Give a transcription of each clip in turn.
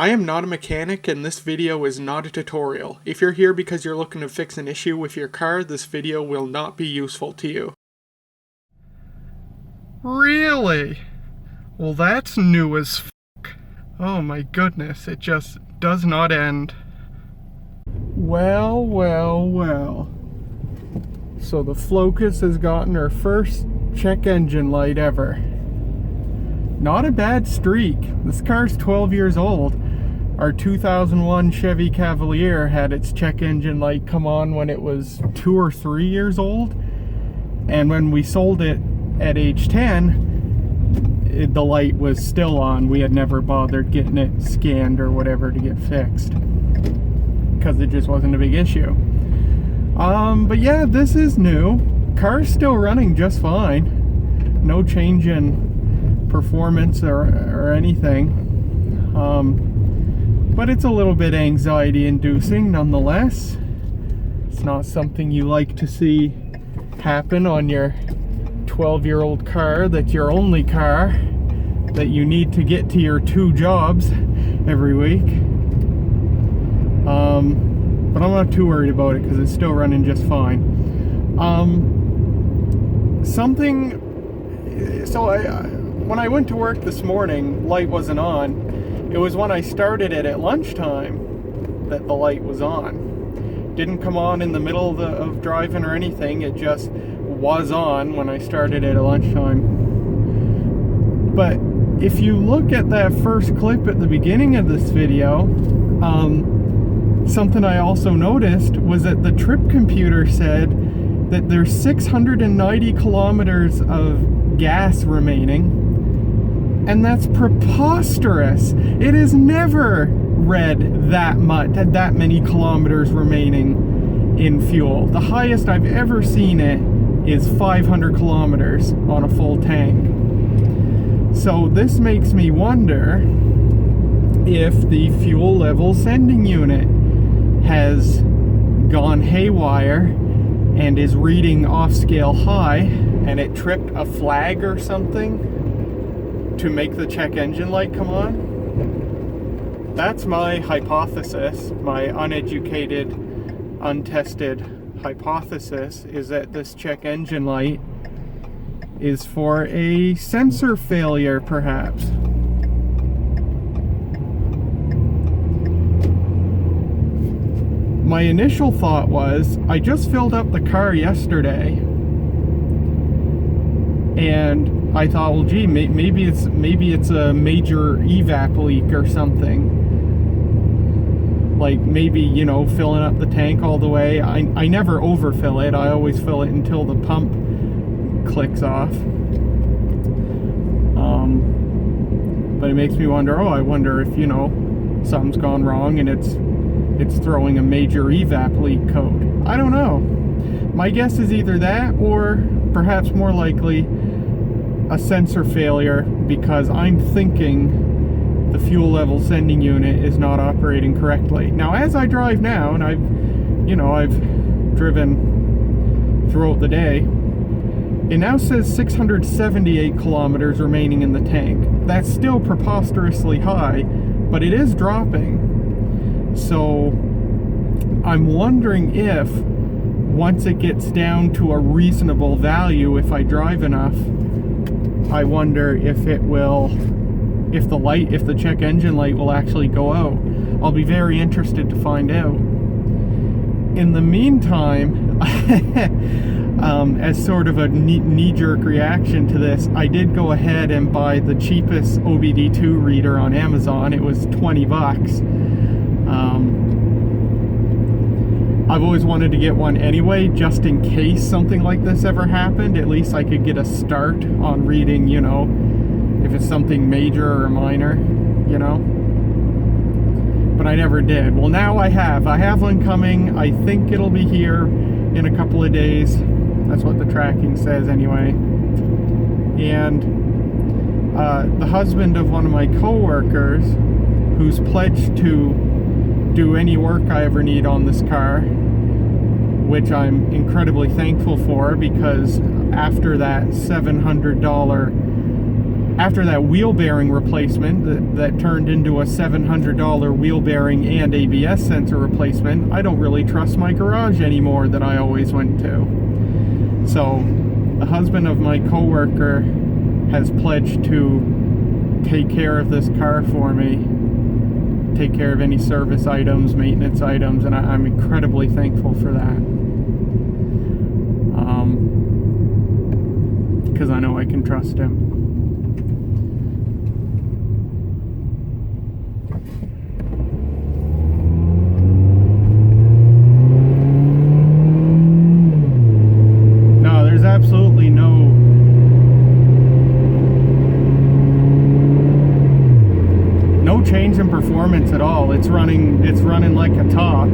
I am not a mechanic and this video is not a tutorial. If you're here because you're looking to fix an issue with your car, this video will not be useful to you. Really? Well, that's new as fuck. Oh my goodness, it just does not end. Well. So the Flocus has gotten her first check engine light ever. Not a bad streak. This car's 12 years old. Our 2001 Chevy Cavalier had its check engine light come on when it was 2 or 3 years old. And when we sold it at age 10, the light was still on. We had never bothered getting it scanned or whatever to get fixed, because it just wasn't a big issue. But yeah, this is new. Car's still running just fine. No change in performance or anything. But it's a little bit anxiety inducing nonetheless. It's not something you like to see happen on your 12-year-old car that's your only car that you need to get to your 2 jobs every week. But I'm not too worried about it because it's still running just fine. When I went to work this morning, light wasn't on. It was when I started it at lunchtime that the light was on. Didn't come on in the middle of driving or anything. It just was on when I started it at lunchtime. But if you look at that first clip at the beginning of this video, something I also noticed was that the trip computer said that there's 690 kilometers of gas remaining. And that's preposterous. It has never read that many kilometers remaining in fuel. The highest I've ever seen it is 500 kilometers on a full tank. So this makes me wonder if the fuel level sending unit has gone haywire and is reading off scale high, and it tripped a flag or something to make the check engine light come on. That's my hypothesis, my uneducated, untested hypothesis, is that this check engine light is for a sensor failure, perhaps. My initial thought was, I just filled up the car yesterday, and I thought, well, gee, maybe it's a major evap leak or something. Like maybe, you know, filling up the tank all the way. I never overfill it. I always fill it until the pump clicks off. But it makes me wonder, I wonder if, you know, something's gone wrong and it's throwing a major evap leak code. I don't know. My guess is either that, or perhaps more likely a sensor failure, because I'm thinking the fuel level sending unit is not operating correctly. Now, as I drive now, and I've driven throughout the day, it now says 678 kilometers remaining in the tank. That's still preposterously high, but it is dropping. So I'm wondering if once it gets down to a reasonable value, if I drive enough, I wonder if the check engine light will actually go out. I'll be very interested to find out. In the meantime, as sort of a knee-jerk reaction to this, I did go ahead and buy the cheapest OBDII reader on Amazon. It was $20. I've always wanted to get one anyway, just in case something like this ever happened. At least I could get a start on reading, you know, if it's something major or minor, you know. But I never did. Well, now I have one coming. I think it'll be here in a couple of days. That's what the tracking says anyway. And the husband of one of my co-workers, who's pledged to do any work I ever need on this car, which I'm incredibly thankful for, because after that $700 after that wheel bearing replacement that turned into a $700 wheel bearing and ABS sensor replacement, I don't really trust my garage anymore that I always went to. So the husband of my coworker has pledged to take care of this car for me, take care of any service items, maintenance items, and I'm incredibly thankful for that. Because I know I can trust him. No, there's absolutely no change in performance at all. It's running like a top.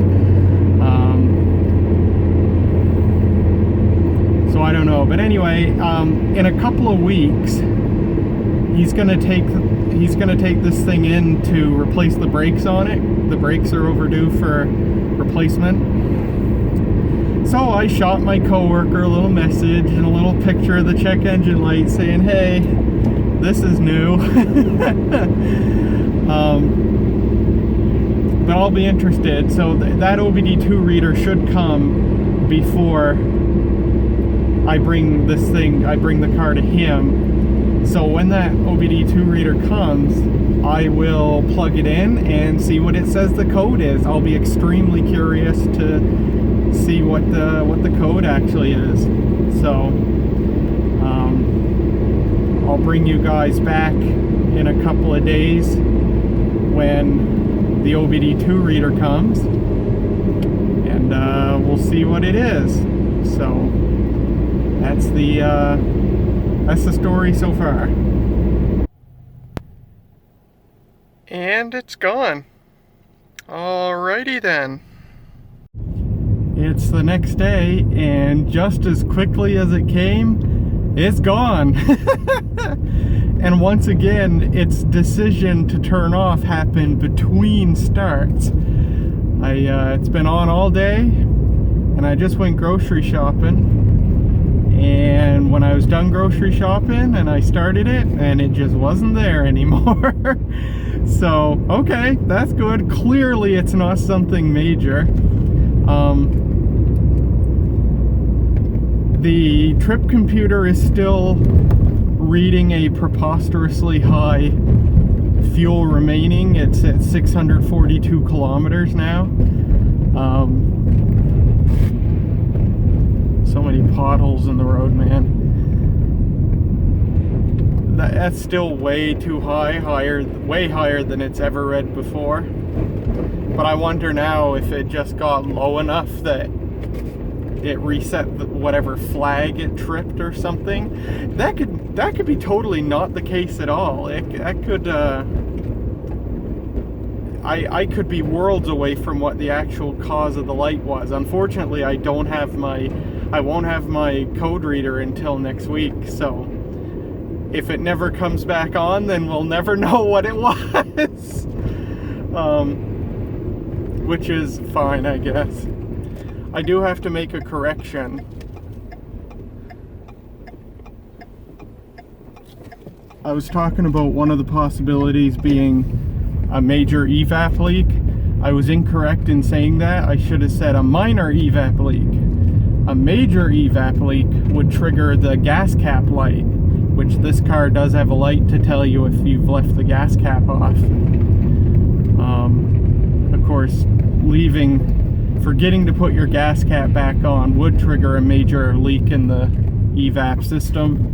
So I don't know, but anyway, in a couple of weeks, he's gonna take this thing in to replace the brakes on it. The brakes are overdue for replacement. So I shot my coworker a little message and a little picture of the check engine light saying, "Hey, this is new." But I'll be interested. So that OBD2 reader should come before I bring the car to him. So when that OBD2 reader comes, I will plug it in and see what it says the code is. I'll be extremely curious to see what the code actually is. So I'll bring you guys back in a couple of days when the OBD2 reader comes, and we'll see what it is. So that's the story so far. And it's gone. Alrighty then. It's the next day, and just as quickly as it came, it's gone. And once again, its decision to turn off happened between starts. It's been on all day, and I just went grocery shopping. And when I was done grocery shopping, and I started it, and it just wasn't there anymore. So, okay, that's good. Clearly, it's not something major. The trip computer is still reading a preposterously high fuel remaining. It's at 642 kilometers now. So many potholes in the road, man. That's still way too high, way higher than it's ever read before. But I wonder now if it just got low enough that it reset whatever flag it tripped or something. That could be totally not the case at all. I could be worlds away from what the actual cause of the light was. Unfortunately, I won't have my code reader until next week, so if it never comes back on, then we'll never know what it was. Which is fine, I guess. I do have to make a correction. I was talking about one of the possibilities being a major evap leak. I was incorrect in saying that. I should have said a minor evap leak. A major evap leak would trigger the gas cap light, which this car does have a light to tell you if you've left the gas cap off. Of course, forgetting to put your gas cap back on would trigger a major leak in the evap system.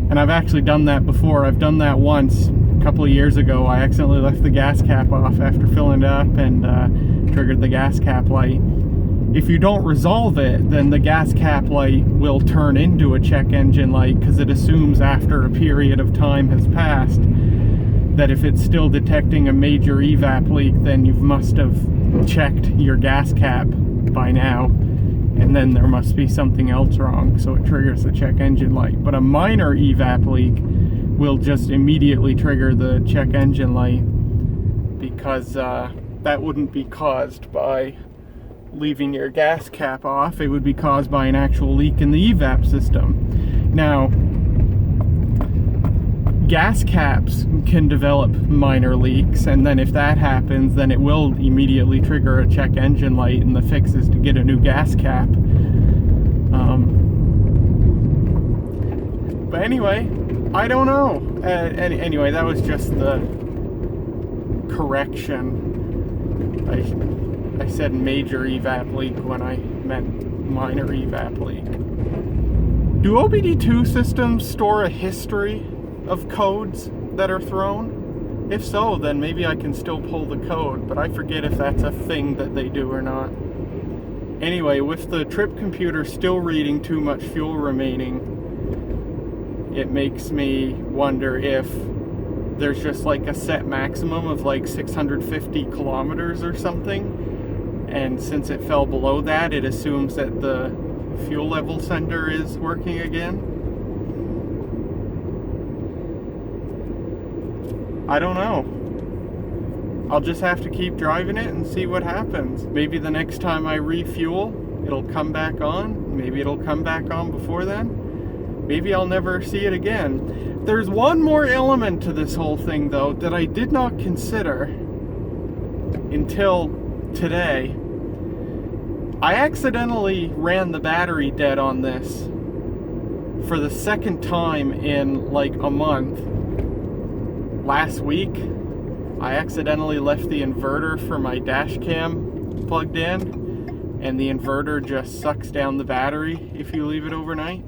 And I've actually done that before. I've done that once a couple of years ago. I accidentally left the gas cap off after filling it up and triggered the gas cap light. If you don't resolve it, then the gas cap light will turn into a check engine light, because it assumes after a period of time has passed that if it's still detecting a major evap leak, then you must have checked your gas cap by now, and then there must be something else wrong, so it triggers the check engine light. But a minor evap leak will just immediately trigger the check engine light, because that wouldn't be caused by leaving your gas cap off. It would be caused by an actual leak in the evap system. Now, gas caps can develop minor leaks, and then if that happens, then it will immediately trigger a check engine light, and the fix is to get a new gas cap. But anyway, I don't know. Anyway, that was just the correction. I said major evap leak when I meant minor evap leak. Do OBDII systems store a history of codes that are thrown? If so, then maybe I can still pull the code, but I forget if that's a thing that they do or not. Anyway, with the trip computer still reading too much fuel remaining, it makes me wonder if there's just like a set maximum of like 650 kilometers or something, and since it fell below that, it assumes that the fuel level sender is working again. I don't know. I'll just have to keep driving it and see what happens. Maybe the next time I refuel, it'll come back on. Maybe it'll come back on before then. Maybe I'll never see it again. There's one more element to this whole thing, though, that I did not consider until today. I accidentally ran the battery dead on this for the second time in like a month. Last week, I accidentally left the inverter for my dash cam plugged in, and the inverter just sucks down the battery if you leave it overnight.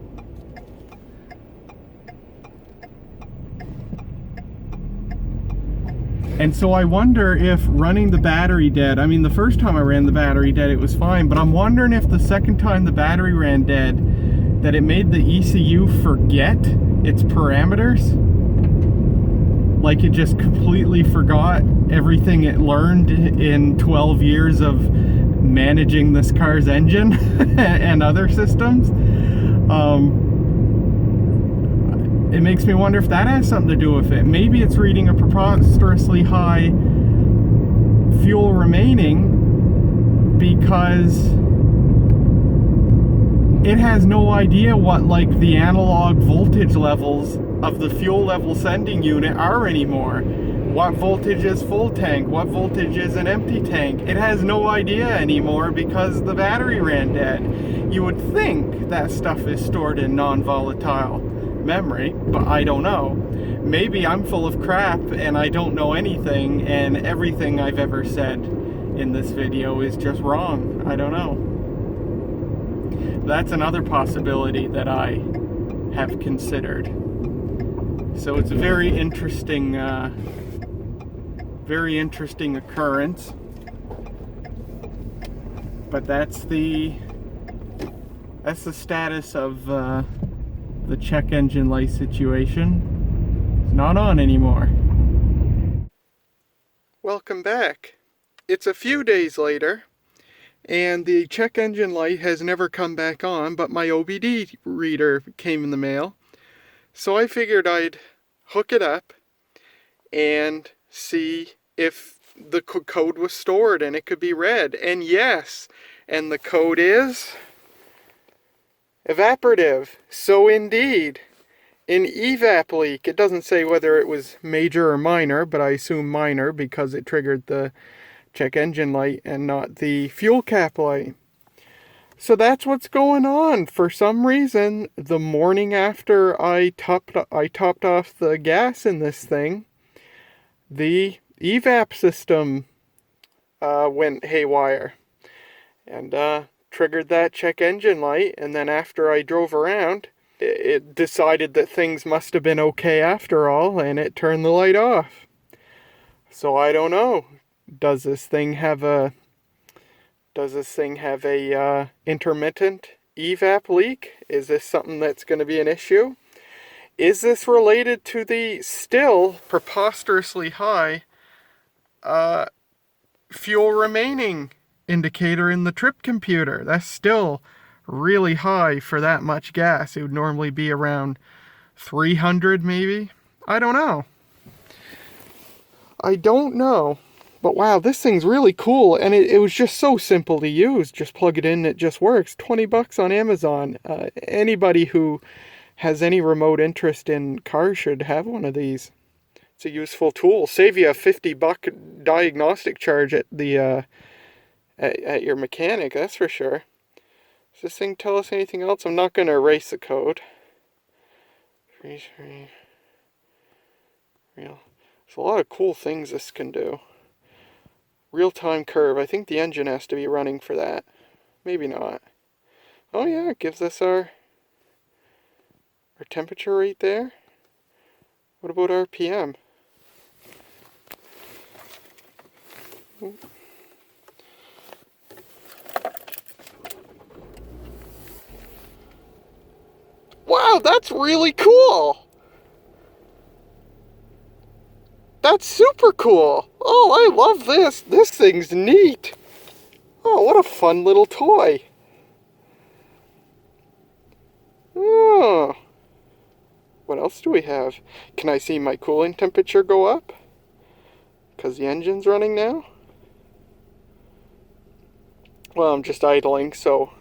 And so I wonder if running the battery dead, I mean, the first time I ran the battery dead, it was fine, but I'm wondering if the second time the battery ran dead, that it made the ECU forget its parameters. Like it just completely forgot everything it learned in 12 years of managing this car's engine and other systems. It makes me wonder if that has something to do with it. Maybe it's reading a preposterously high fuel remaining because it has no idea what like the analog voltage levels of the fuel level sending unit are anymore. What voltage is full tank? What voltage is an empty tank? It has no idea anymore because the battery ran dead. You would think that stuff is stored in non-volatile memory, but I don't know. Maybe I'm full of crap and I don't know anything, and everything I've ever said in this video is just wrong. I don't know. That's another possibility that I have considered. So it's a very interesting occurrence. But that's the status of the check engine light situation. It's not on anymore. Welcome back. It's a few days later, and the check engine light has never come back on, but my OBD reader came in the mail. So I figured I'd hook it up and see if the code was stored and it could be read. And yes, and the code is evaporative. So indeed, an evap leak. It doesn't say whether it was major or minor, but I assume minor because it triggered the check engine light and not the fuel cap light. So that's what's going on. For some reason, the morning after I topped off the gas in this thing, the evap system went haywire and triggered that check engine light. And then after I drove around, it decided that things must have been okay after all, and it turned the light off. So I don't know. Does this thing have a intermittent evap leak? Is this something that's going to be an issue? Is this related to the still preposterously high fuel remaining indicator in the trip computer? That's still really high for that much gas. It would normally be around 300 maybe. I don't know. But wow, this thing's really cool, and it was just so simple to use. Just plug it in, it just works. $20 on Amazon. Anybody who has any remote interest in cars should have one of these. It's a useful tool. Save you a $50 diagnostic charge at the at your mechanic, that's for sure. Does this thing tell us anything else? I'm not going to erase the code. Real. There's a lot of cool things this can do. Real-time curve. I think the engine has to be running for that. Maybe not. Oh yeah, it gives us our temperature right there. What about RPM? Wow, that's really cool! That's super cool! Oh, I love this! This thing's neat! Oh, what a fun little toy! Oh. What else do we have? Can I see my cooling temperature go up? Because the engine's running now? Well, I'm just idling, so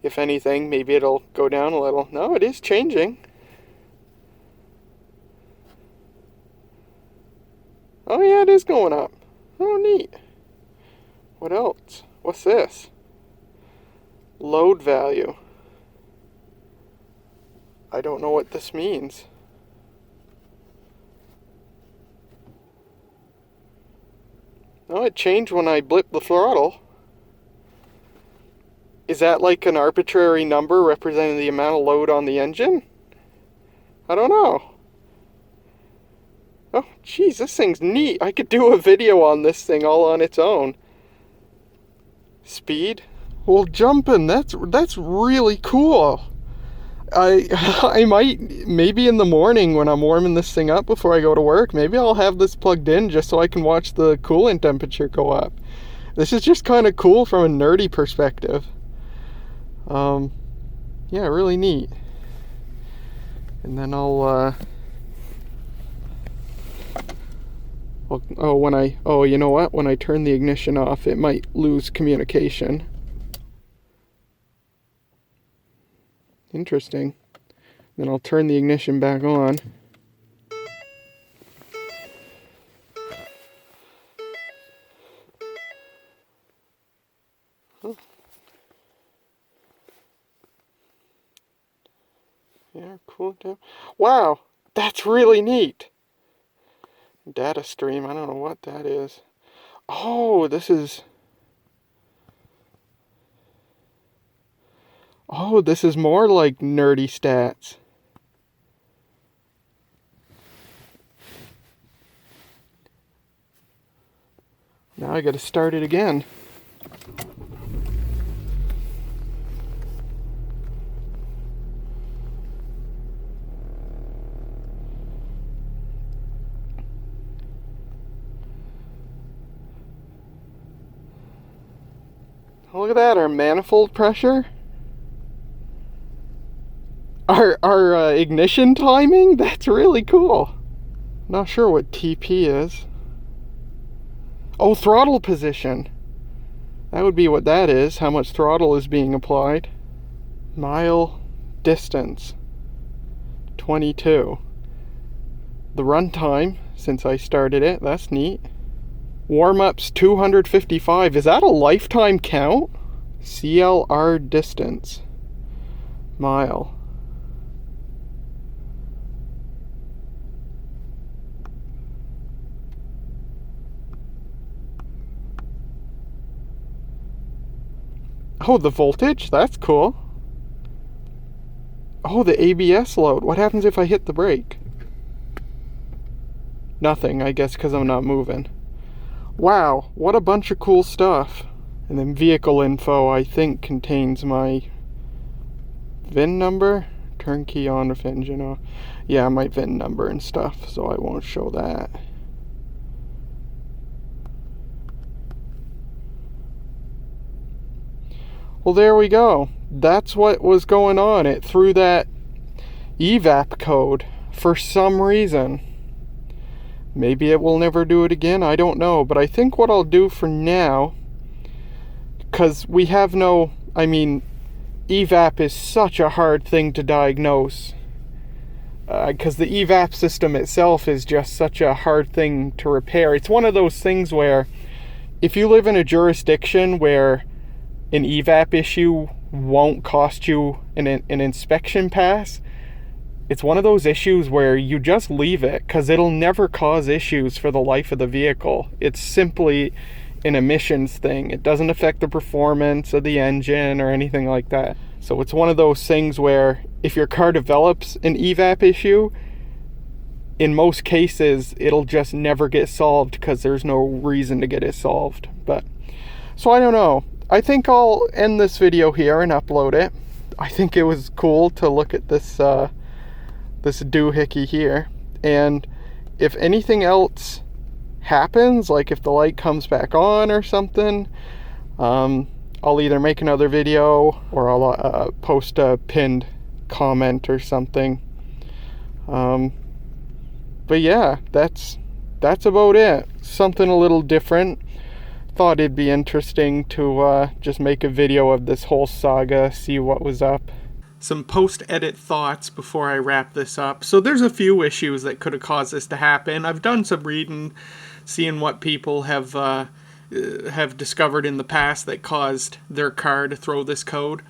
if anything, maybe it'll go down a little. No, it is changing. Oh yeah, it is going up. Oh, neat. What else? What's this? Load value. I don't know what this means. Oh, it changed when I blipped the throttle. Is that like an arbitrary number representing the amount of load on the engine? I don't know. Oh, geez, this thing's neat. I could do a video on this thing all on its own. Speed? Well, jumping, that's really cool. I might, maybe in the morning when I'm warming this thing up before I go to work, maybe I'll have this plugged in just so I can watch the coolant temperature go up. This is just kind of cool from a nerdy perspective. Yeah, really neat. And then I'll, you know what? When I turn the ignition off, it might lose communication. Interesting. Then I'll turn the ignition back on. Oh. Yeah, cool. Wow, that's really neat. Data stream, I don't know what that is. Oh, this is more like nerdy stats. Now I gotta start it again. Look at that, our manifold pressure. Our ignition timing, that's really cool. Not sure what TP is. Oh, throttle position. That would be what that is, how much throttle is being applied. Mile distance, 22. The runtime, since I started it, that's neat. Warm-ups 255, is that a lifetime count? CLR distance, mile. Oh, the voltage? That's cool. Oh, the ABS load. What happens if I hit the brake? Nothing, I guess, because I'm not moving. Wow, what a bunch of cool stuff. And then vehicle info, I think, contains my VIN number. Turnkey on if engine off. Yeah, my VIN number and stuff, so I won't show that. Well, there we go. That's what was going on. It threw that evap code for some reason. Maybe it will never do it again. I don't know. But I think what I'll do for now, because we have no, evap is such a hard thing to diagnose. Because the evap system itself is just such a hard thing to repair. It's one of those things where if you live in a jurisdiction where an evap issue won't cost you an inspection pass, it's one of those issues where you just leave it because it'll never cause issues for the life of the vehicle. It's simply an emissions thing. It doesn't affect the performance of the engine or anything like that. So it's one of those things where if your car develops an evap issue, in most cases it'll just never get solved because there's no reason to get it solved. But so I don't know. I think I'll end this video here and upload it. I think it was cool to look at this this doohickey here, and if anything else happens, like if the light comes back on or something, I'll either make another video or I'll post a pinned comment or something. But yeah, that's about it. Something a little different. Thought it'd be interesting to just make a video of this whole saga, see what was up. Some post-edit thoughts before I wrap this up. So there's a few issues that could have caused this to happen. I've done some reading, seeing what people have discovered in the past that caused their car to throw this code.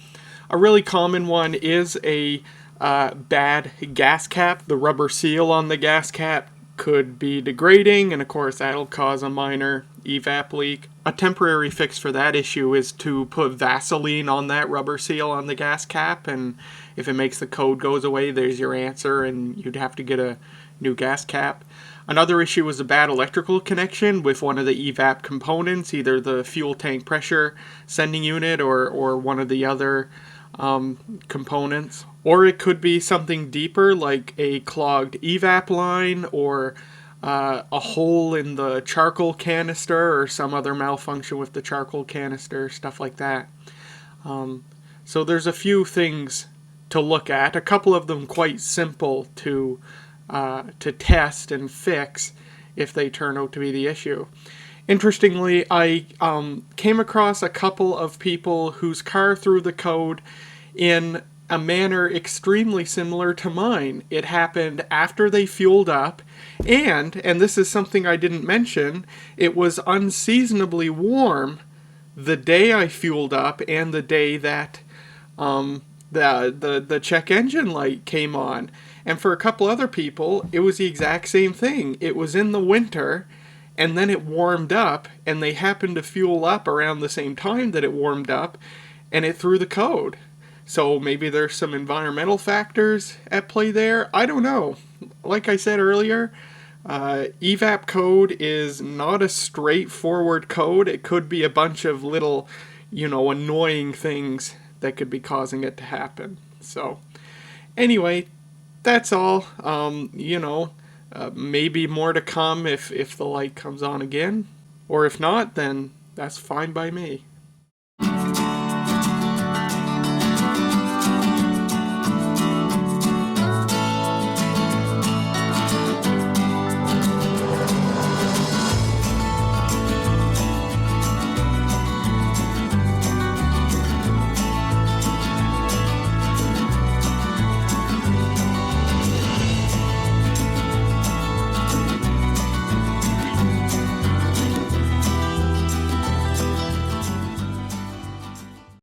A really common one is a bad gas cap. The rubber seal on the gas cap could be degrading, and of course that'll cause a minor evap leak. A temporary fix for that issue is to put Vaseline on that rubber seal on the gas cap, and if it makes the code goes away, there's your answer, and you'd have to get a new gas cap. Another issue is a bad electrical connection with one of the evap components, either the fuel tank pressure sending unit or one of the other components. Or it could be something deeper, like a clogged evap line or a hole in the charcoal canister or some other malfunction with the charcoal canister, stuff like that. So there's a few things to look at, a couple of them quite simple to test and fix if they turn out to be the issue. Interestingly, I came across a couple of people whose car threw the code in a manner extremely similar to mine. It happened after they fueled up, and this is something I didn't mention, it was unseasonably warm the day I fueled up and the day that the check engine light came on. And for a couple other people, it was the exact same thing. It was in the winter, and then it warmed up, and they happened to fuel up around the same time that it warmed up, and it threw the code. So maybe there's some environmental factors at play there. I don't know. Like I said earlier, evap code is not a straightforward code. It could be a bunch of little, annoying things that could be causing it to happen. So anyway, that's all. Maybe more to come if the light comes on again. Or if not, then that's fine by me.